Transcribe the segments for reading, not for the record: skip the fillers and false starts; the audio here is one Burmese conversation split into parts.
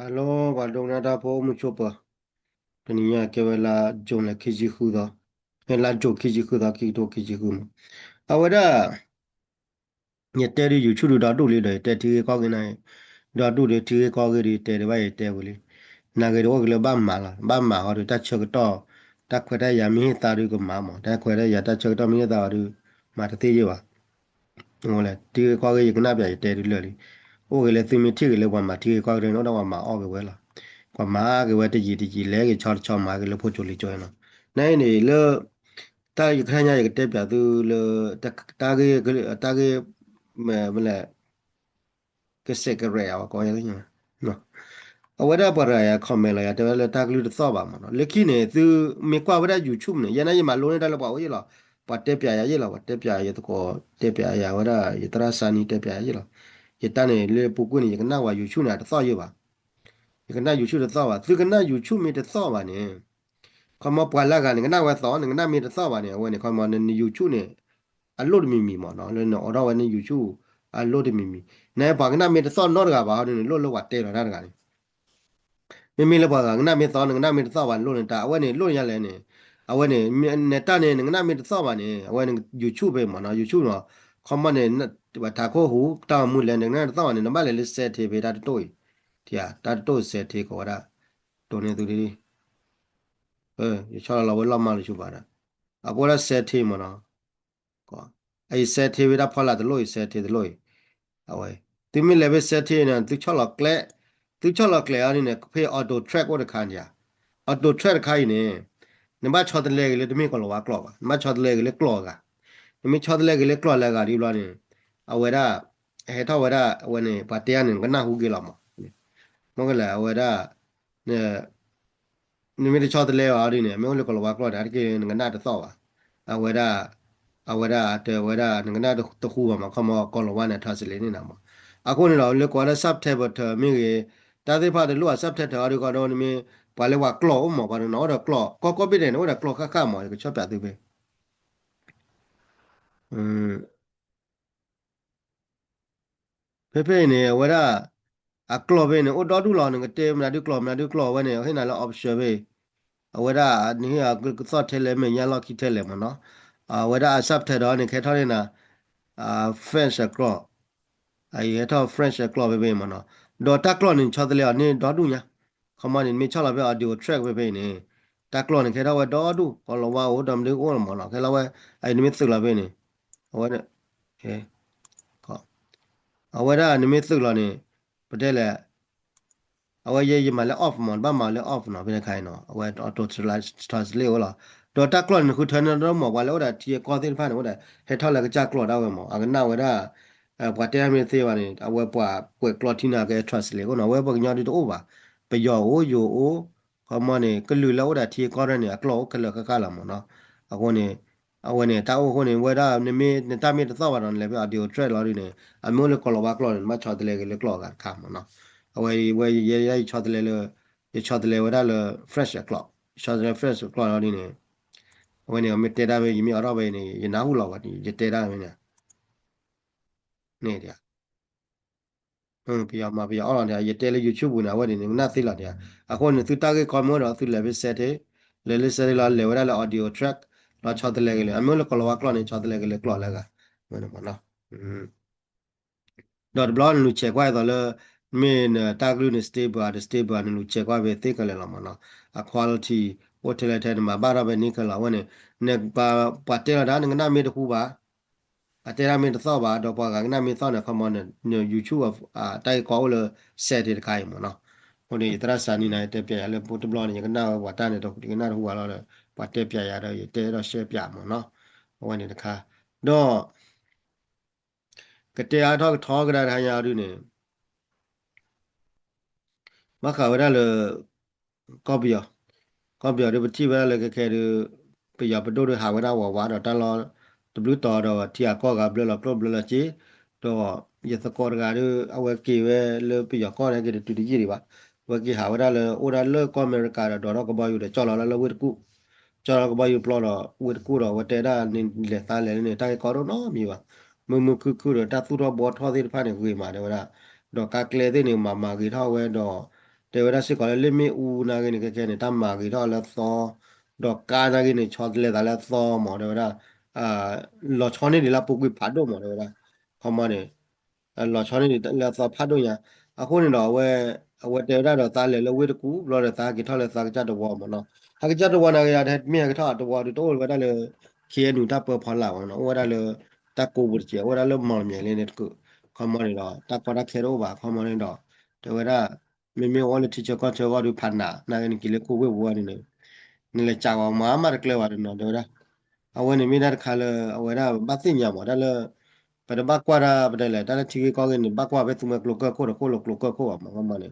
Alo, guarda da po mucho pa. Tenia che la giornata che ci huda. E la gio che ci huda che to che ci hum. Awada, niente di YouTube da do le te ti ko gina. Da do le ti ko ge te de vai te wuli. Na ge ro ge ba ma la, ba ma ho ta che to. Ta kwe da ya mi ta ru ko ma mo. Ta kwe da ya ta che to mi ta ru ma ta te ye ba. Ngole ti ko ge gina bia te ru le li. O ge le ti mi ti ge le wa ma ti ko ge no da wa ma o ge we la. กว่ามาก็ว่าตะจีแลก็ชอบมาก็เลยพูดจุลิจอยเนาะนั่นนี่เลตาอยู่ข้างหน้าก็เต็มแบบดูเลตาก็มันแหละก็เสกก็เรียวก็อย่างเงี้ยเนาะเอาไว้ได้ปะไรอะคอมเมนต์เลยอะแต่ว่าตาก็รู้ตัวบ้างเนาะเล็กนี่คือมีกว่าไว้ได้ยูทูบเนี่ยยันนั้นยังมาลงได้หรือเปล่ายี่หรอปัดเต็มใหญ่ยี่หรอปัดเต็มใหญ่ยี่ตัวก็เต็มใหญ่ไว้ได้ยี่ตราสานี่เต็มใหญ่ยี่หรอยี่ตาเนี่ยเลยปุ๊กนี่ยังน่าว่ายูทูบเนี่ยตัวอยู่ป่ะยังน่ายูทูบตัวป่ะคือกันน่ายูทูบมีตัวป่ะเนี่ย คำว่าปวดละกันก็น่าว่าสอนก็น่ามีแต่สอบว่าเนี่ยวันนี้คำว่าในยูทูบเนี่ยอันโหลดมีเนาะเลยเนาะเราวันนี้ยูทูบอันโหลดมีในบางก็น่ามีแต่สอนนอร์กับว่าเนี่ยโหลดว่าเตะเราได้กันไม่มีเลยบอกก็น่ามีสอนก็น่ามีแต่สอบว่าโหลดเนี่ยแต่วันนี้โหลดยังไงเนี่ยเอาวันนี้ในตาเนี่ยก็น่ามีแต่สอบว่าเนี่ยวันนี้ยูทูบไปเนาะยูทูบเนาะคำว่าเนี่ยว่าถ้าเขาหูตามมือเลยเนี่ยน่าจะสอบว่าเนี่ยน้ำมันเลยเซตเทไปได้ตัวที่อ่ะได้ตัวเซตเทก็ว่าตัวนี้ตัวนี้อยู่ชอบเราไว้ละมาเลยชูบาร์อะก็แล้วเซตเทมันเนาะ ကွာအဲ့ဆက်သေးဝိဒါဖလာတလို့ဆက်သေးတလို့အဝဲသူမလည်းပဲဆက်သေးနေသူချော်လောက်ကလက်သူချော်လောက်ကလက်အရင်းနဲ့ဖေးအော်တိုထရက်ကိုတခါညာအော်တိုထရက်ခိုင်းနေနမချော်တလေကလေးတမင်ကလောကလောပါနမချော်တလေကလေးကလောကနမချော်တလေကလေးကလောလည်းကဒီလိုနေအဝဲဒါဟဲ့တော့ဝဲဒါဝဲနေပါတရားနေကနာဟုကေလာမမကလည်းအဝဲဒါနေနမချော်တလေအရင်းနဲ့မင်းလည်းကလောကလောဒါကေငနာတသောပါအဝဲဒါ awara te wera ngana to khu ma khama kon wa na tha sile ni na ma ako ni lo le ko la sub tab ta mi ge ta de pha de lu sub tab ta ri ko do ni mi pa le wa claw mo pa no da claw ko bi de no da claw ka mo ko chop ya tu be pe ni wera a claw be ni o do du lo ni te ma du claw wa ni he na la option be awara ni ha ko thought te le me nya lo ki te le mo no awara sub tab do ni ke tho ni na French claw အဲ့တော့ French claw ပဲမနော်ဒေါ်တက် claw နေချောတယ်လေနေဒေါ်ဒူညာခမနေမေချလာပဲ audio track ပဲနေတက် claw နေခဲတော့ဒေါ်ဒူကလောဝါဟိုဒမ်ဒီကိုမနော်ခဲလာဝဲအဲ့နိမစ်စလာပဲနေဟိုနဲ့ဟဲခေါအဝဲဒါနိမစ်စလာနေပတဲ့လေအဝဲရေးမလဲ off မဘာမလဲ off နော်ဘယ်ခိုင်နော်အဝဲ auto translate ဟလာဒေါ်တက် claw နေခုထနေတော့မဝါလဲဟိုဒါတီကောသိဖာနေဟိုဒါဟဲထောက်လဲကကြ claw တော့ဝဲမအကနာဝဲဒါပွားတဲမင်းသေးပါနေအဝဲပွားကွယ်ကလော်တီနာကဲ trust လေကောနော်ဝဲပကညာဒီတော့ပါပယောအိုယိုအိုခမနေကလူလောဒါတီကောရနေကလောကလကကလာမနော်အခုနေအဝဲနေတာအိုခုနေဝဲဒါနေမနေတမီတော့ပါတော့လေပြအဒီယို track လော်ဒီနေအမျိုးလေကလောပါကလော်မချော်တလေကလေကလောကခါမနော်အဝဲဝဲရဲချော်တလေလေချော်တလေဝဲဒါလေ fresh ကလောချော်တလေ fresh ကလော်ဒီနေဝဲနေမတေတာပဲယမီအတော့ပဲနေရနာဟုလောကဒီတေတာပဲနေတယ်ပြရမှာပြရအောင်တယ်ရတဲလေ YouTube ဝင်လာဝဲနေငါသိလာတယ်အခုနေသူတာကေကွန်မောတော့သူ level set လေ level set လာလေဝရလာ audio track လာချောတယ်လေကလေအမျိုးလကလောကလောနေချောတယ်လေကလေကလောလာကမနမနော်တော့ဘလောလူချက်ကွာတော့လေမင်းတာဂလူနေ stable တဲ့ stable နေလူချက်ကွာပဲသိကလေလာမနော် quality hotel တဲ့မှာဘာရပဲနေကလာဝဲနေပါပတ်တယ်ဒါငနာမေတခုပါအတေရမင်းတော့ပါတော့ပါကငနာမင်းတော့နေခမန YouTube တိုက်ကောလေ set တဲ့ခိုင်မနော်ဟိုနေတရစာနီနိုင်တက်ပြရလေပို့တဘလောနေကနာဝတာနေတော့ဒီကနာဟိုလာတော့ပတ်တက်ပြရတော့တဲတော့ share ပြမနော်ဟိုနေတခါတော့ကတရားတော့ထောကရထိုင်ရယူနေမခါဝရလေကော်ပီကော်ပီရပတိဝရလေကခဲရပြရပတိုးရဟာဝရဝဝါတော့တလောတဘလူတော်တော့တီယာကောကဘလလပလဘလချီတော့ရစကောရကအဝဲကေဝဲလေပြရကောရကတူတီကြီးပါဝဲကေဟာဝရလေအိုရလေကောမေရကတော့တော့ကဘာယူတယ်ကြော်လာလေဝဲကူကြော်လာကဘာယူပလောတော့ဝဲကူတော့ဝတဲတာနေလေသားလေနေတိုင်ကောတော့နော်မြေပါမခုတော့တသူတော့ဘောထောသေးဖာနေဝေးမှာတယ်ဝရတော့ကကလေတဲ့နေမှာမာကြီးထောက်ဝဲတော့ te wera se kole le me u na ge ni ke ne ta ma ge do la so do ka na ge ni chot le da la so mo de wera lo chone ni la pu pu pha do mo de wera khoma ne lo chone ni la so pha do ya a ko ni do we te wera do ta le le we de ku lo de ta ge tho le sa ge cha do wo mo no ha ge cha do wo na ge ya de me ge tho do wo do we da le khie nu ta pu pha la wo no we da le ta ko bu che we da le mo me le ne ku khoma ni do ta pa da khe ro ba khoma ni do te wera me wala teacher ko che waru phanna na ni kile ko we wo ni le cha wa ma ma kle wa no do ra awen ni mi dar khala awera ba tin nya mo da le pa da ba kwa ra ba da le da le thi ko ge ni ba kwa be tu me klo ko lo klo ko ma ma ne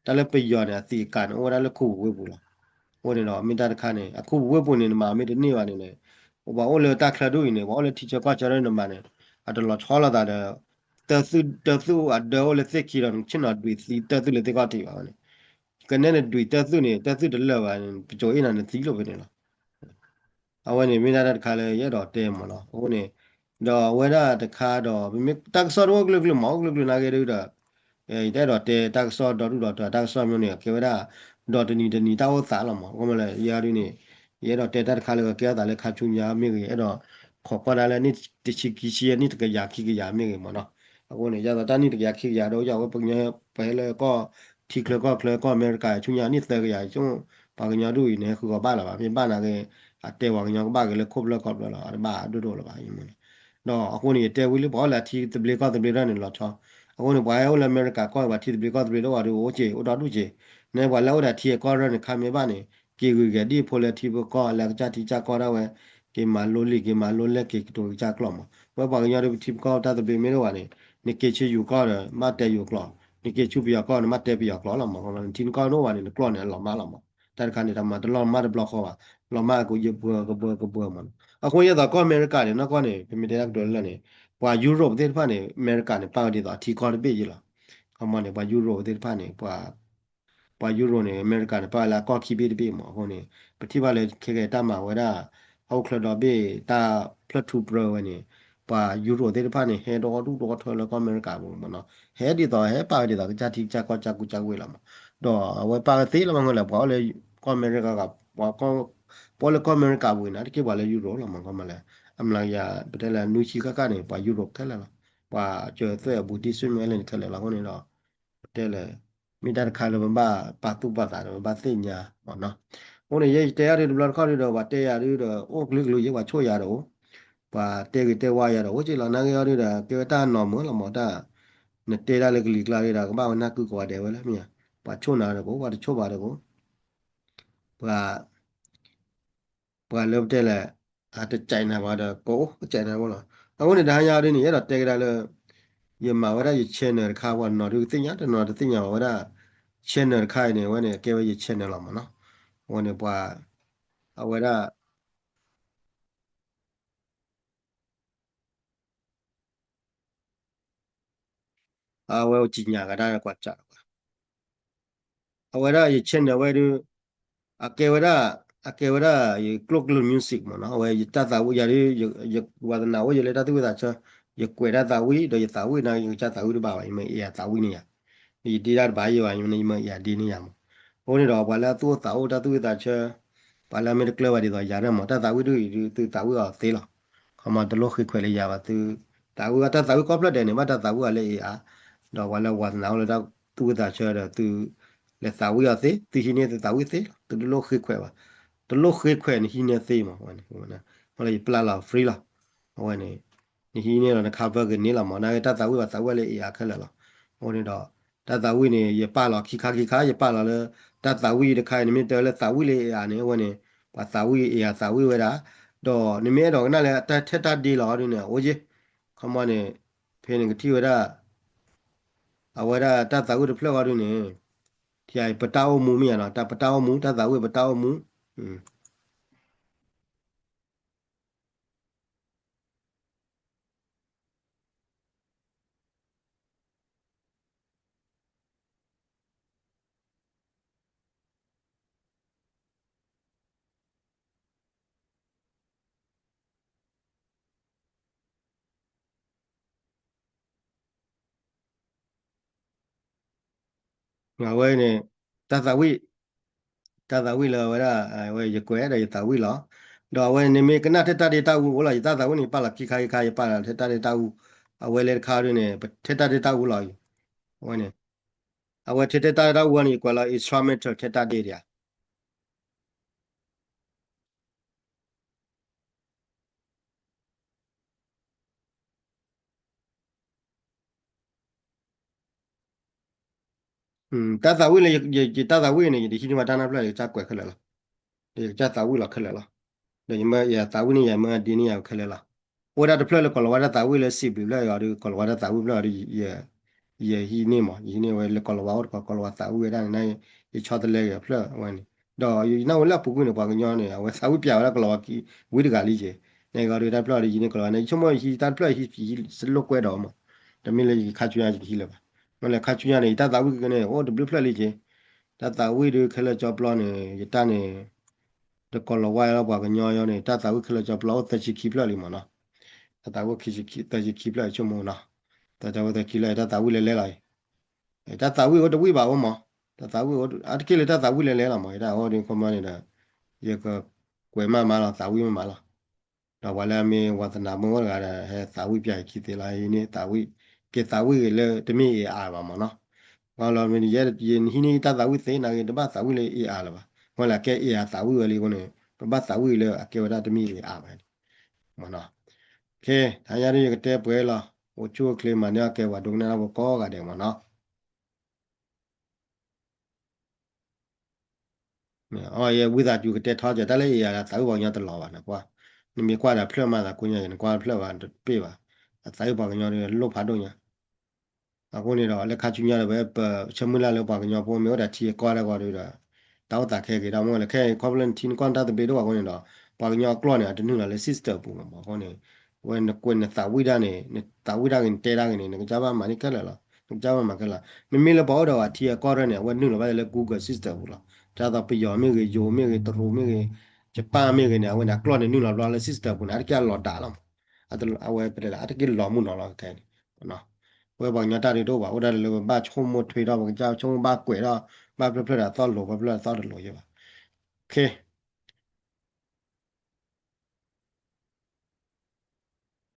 da le pe yo ne ti kan o da le ku we bu la o ne no mi dar kha ne aku we bu ni ma mi de ni wa ni ne o ba o le ta kla do ni ba o le teacher ko cha re no ma ne a da lo chola da de te su a de o le se ki ran chin na dwi si te su le te ka ti ba ne ကနဲ့နဲ့တွေ့တက်စုနေတက်စုတလက်ပါကြောအင်းနဲ့စီးလို့ပဲနေလားအဝနေမိသားတခါလဲရတော့တဲမလားဟိုနေတော့ဝဲတာတခါတော့မိတက်ဆော့တော့ဂလုဂလုမောက်ဂလုဂလုနာကြရတာတဲ့တော့တဲတက်ဆော့တော့တော့တက်ဆော့မျိုးနေကေဝရာတော့တနီတောက်စားလာမှာဘမလဲရာရီနေရတော့တဲတက်ခါလဲကဲတာလဲခါချူညာမိကြီးအဲ့တော့ခေါ်ပါလာလဲနိတချီကီချီနိတကရာခီကရာမိကြီးမနော်အခုနေကြတော့တနိတကရာခီရာတော့ရောက်ပညာပဲလဲก็ทีเคลก็อเมริกาชุนยานี่เตกยาจุปากญาดูอีเนี่ยคือก็บ้าละบ้าเป็นบ้านอะไรอะเตวางญาก็บ้ากันเลยครบแล้วครบแล้วล่ะบ้าดูละบ้าอยู่มั้ยเนาะအခုนี่เตวิลบ่ละทีตะเบลก็ตะเบลนั่นล่ะท้อအခုนี่บ่ให้อเมริกาก็ว่าทีตะเบลก็ตะเบลว่าดูโอเจโอดอดูเจเนี่ยว่าแล้วได้ทีก็รนคามีบ้านนี่กีกูแกดิโพลทีบก็แล้วจะที่จะก็ได้เว้กีมาโลลิกีมาโลเลกีตัวจะกล่อมว่าบางอย่างดูทีก็ตะเบลไม่รู้ว่านี่นี่เกชอยู่ก็มาแต่อยู่กล่อม ni ke chu bia ko na mate bia ko la ma ko tin ko no wa ni ko ne la ma tar kan ni ta ma to la ma de block ko wa la ma ko ye bu ma a ko ye da ko america ne na ko ne pe mi de do la ne wa europe de fa ne america ne pa de da ti ko de be ji la ko ma ne wa europe de fa ne wa ပွာယူရိုနေအမေရိကန်ပါလာကော့ခီဘီဒီဘီမောဟိုနေပတိပါလေခေခေတမဝရဟောက်ခလတော့ဘေတာဖလတ်တူပရဝနေပွာယူရိုတဲ့ဖာနေဟဲတော့တူတော့ထွဲလကောအမေရိကန်ဘူးမနော်ဟဲဒီတော့ဟဲပါဒီတော့ကြာတိကြာကောကြာကူကြာဝေးလာမတော့ဝပါသေးလမငလာပွာလေကောအမေရိကန်ကပွာကောပေါ်လေကောအမေရိကန်ဘူးနာတကေပါလေယူရိုလာမကမလဲအမလာယာပတဲလာနူချီကကနေပွာယူရိုခဲလာပွာကျော်သွဲဘူတီဆွေမဲလင်ခဲလာဟိုနေတော့ တဲ့လေမိသားခါလဘဘာပါတုပတာဘာသိညာဟောနော်ဟိုနေရတရားတွေဘလခေါ်ရတော့ဗတရားတွေတော့အိုကလေးကလေးရပါချွတ်ရတော့ဘာတဲကတဲဝါရတော့ဝချီလာနာရရတာကေတာနော်မလမောတာနဲ့တဲရလေကလေးကလာရတာကဘာနာကူကွာတယ်ဝလားမြာဘာချွတ်နာတော့ဘာချွတ်ပါတယ်ကိုဘာဘာလောက်တဲ့လေအတကြိုင်နာပါတော့ကိုကြိုင်နာဘောလားအခုနေဒါရရနေရတော့တဲကလေး ye ma wada ye channel kha wa no ru tinya de no de tinya wada channel kha ne wa ne ke wa ye channel la ma no wa ne bwa a wada a wa ji nya ga da kwa cha a wada ye channel wa ru a ke wada ye global music ma no wa ye ta ta wu ya ri ye wa na wa ye le ta tu da cha ye kwe da ta wi do ye ta wi na ye cha ta wi ba ba me ya ta wi ni ya ye di da ba ye wa ni me ya di ni ya mo ho ni do wa la tu ta o ta tu da cha ပါလာမက်ကလဝဒီတော့ယာရမတာတာဝိတူသူတာဝိတော့သေးလားခမတလို့ခိခွဲလေးရပါသူတာဝိကတာတာဝိကောပလက်တယ်နေမတာတာဝိကလည်းအားတော့ဝါလာဝါနာလို့တော့သူတာချေတော့သူလက်တာဝိရသေးသူရှိနေတာဝိသေးသူလို့ခိခွဲပါတလို့ခိခွဲနေရှိနေသေးမှာဟိုနေဟိုနာဟိုလေပလာလာဖရီလာဟိုနေနေရှိနေတော့ခါဘကနေလာမနာတာတာဝိကတာဝိလည်းအားခက်လာလားဟိုနေတော့တာတာဝိနေရပါလာခိခါရပါလာလဲတာတာဝိတခိုင်နေမြတယ်လဲတာဝိလေးအားနေဟိုနေ ပါစာဝီအေယာစာဝီဝဲတာတော့နိမဲတော့နားလဲအတက်ထက်တာဒီလောဒီနေအိုကြီးခမနေဖေနေကတိဝဲတာအဝဲတာတတ်စာဝီတဖလောက်ရနေတီအိုင်ပတောင်းမူမီရနော်တပတောင်းမူတတ်စာဝီပတောင်းမူငါဝဲနေ ta ta wi ta wi la wa da we ye kwe da ta wi la do we ni me kana ta de ta wu la ta wi ni pa la ki kai pa la ta de ta wu a we le kha ri ne ta de ta wu la we ne a we ta da wu ni kwa la instrumental ta de ya တာသာဝိလေတာသာဝိနေဒီရှိဒီမှာတာနာပလက်ကြာကွယ်ခက်လဲလားဒီကြာသာဝိလာခက်လဲလားဒီမရသာဝိနေရမဒီနေရခက်လဲလားဝရတပလက်လကလဝရသာဝိလဲစီပြီလဲရဒီကလဝရသာဝိပလက်ရဟီနေမဟီနေဝဲလကလဝရကလဝသာဝိရနိုင်ဒီချတ်လဲရဖလက်ဝဲနေတော့ဒီနောက်လက်ပုကွနေပါကညောနေဝဲသာဝိပြရကလဝကီဝိတကလေးချေနေကရတာပလက်ဒီနေကလနေချမဟီတာပလက်ဟီစလုကွဲတော့မတမီလေခါချူရဟီလဲပါမလဲခါချူရနေတာသာဝိကနေဟောဒီပလက်လေးချေ ta ta wi de khela job lo ne yita ne de ko lo wa lo ba ga nyo yo ne ta ta wi khela job lo ta chi ki pla li mo no ta ta wi ki ta chi ki pla chu mo no ta ta wi ta ki la ta ta wi le lai ta ta wi ho de wi ba wo mo ta ta wi ho a de ki le ta ta wi le la mo ta ho de ko ma ne da ye ko kwe ma ma la ta wi ma la da wa la me wa ta na mo ga da he ta wi pya ki te la ni ta wi ke ta wi le de mi a ba mo no ငါလာမင်းရဲ့ရင်ဟိနေတသာဝိသေနာကေတပတ်သာဝိလေအေအားလပါဟောလာကဲအေအားသာဝိဝလေကိုနေတပတ်သာဝိလေအကေဝဒတမီလေအားပဲမနော်ကေဒါရရကတဲ့ပွဲလာဟိုချိုကလေးမညာကေဝဒုံနာဘောကောကတဲ့မနော်အော်ရဲ့ဝိသာကျူကတဲ့ထားကြတယ်လေအေအားသာဝိဘောညတလောပါနော်ကွာနိမေကွာတာဖလက်မသာကိုညာရင်ကွာဖလက်ပါပေးပါသာဝိဘောညရလုတ်ဖာတော့ညာအခုနေတော့လက်ခချူညာလည်းပဲချမလာလည်းပါကညပေါ်မျိုးတာချီကွာလည်းကွာလို့တာတောက်တာခဲကေတော့မလည်းခဲ equivalent tin ကွန်တာတပေတော့ကောနေတော့ပါကညကလော့နေတနုလာလည်း sister ပူမှာကောနေwhen when တာဝိဒါနေတာဝိဒါကတဲတာကနေကြပါမနိကလည်းလားကြပါမှာကလားမမေလည်းပေါ်တော့တီကွာရနေ when နုလည်းပဲလည်း Google sister ဘူးလားဒါတော့ပယောမေကေယိုမေကေတရူမေကေဂျပန်မေကေနေ when ကလော့နေနုလာလည်း sister ဘူးနာကလော့တာလားအဲ့ဒါအဝဲပြတယ်အဲ့ဒါကလော့မှုနော်လားခဲနော် ဝဲပေါ်ညတာတွေတော့ပါဥဒါလည်းဘာချုံမထွေတော့ဘာကြောက်ချုံဘာကွယ်တော့ဘာပြပြတာတော့လို့ဘာပြတော့တယ်လို့ရပါโอเค